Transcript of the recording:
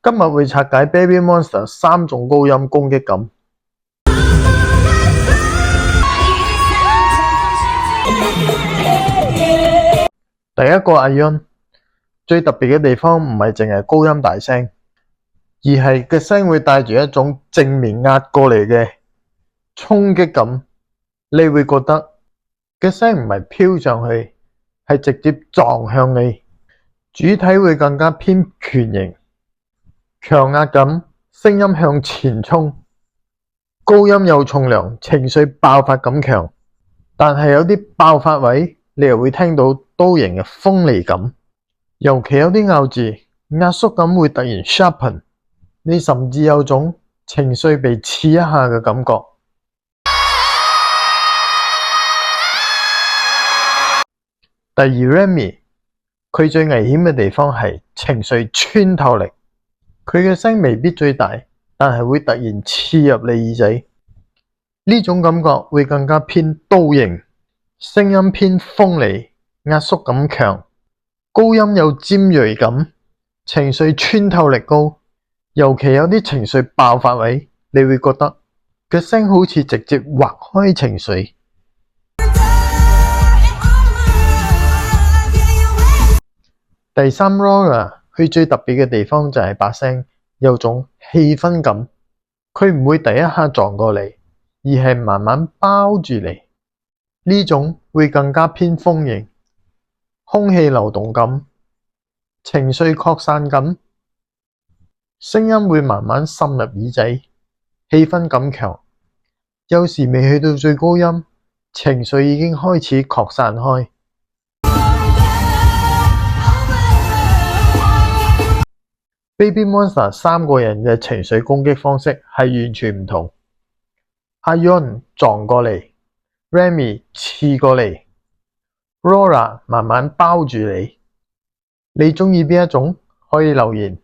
今日會拆解 Baby Monster 3種高音攻擊感。第一個 Aion 最特別嘅地方唔係淨係高音大聲，而係嘅聲會帶住一種正面壓過嚟嘅衝擊感。你會覺得嘅聲唔係飄上去，係直接撞向你。主體會更加偏拳型，強壓感，聲音向前衝，高音有重量，情緒爆發感強。但係有啲爆發位，你又會聽到刀型嘅鋒利感，尤其有啲咬字壓縮感會突然 sharpen， 你甚至有種情緒被刺一下嘅感覺。第二 Remy 佢最危險嘅地方係情緒穿透力，佢嘅聲未必最大，但係會突然刺入你耳仔，呢種感覺會更加偏刀型，聲音偏鋒利，壓縮感強，高音有尖銳感，情緒穿透力高，尤其有啲情緒爆發位，你會覺得嘅聲好似直接劃開情緒。第三 Rora 佢最特別嘅地方就係把聲有種氣氛感，佢唔會第一下撞過嚟，而係慢慢包住你，呢種會更加偏豐盈，空氣流動感，情緒擴散感，聲音會慢慢滲入耳仔，氣氛感強，有時未去到最高音，情緒已經開始擴散開。Baby Monster 3個人嘅情緒攻擊方式係完全唔同。Aion 撞過嚟， Remy 刺過嚟， Rora 慢慢包住你。你鍾意邊一種？可以留言。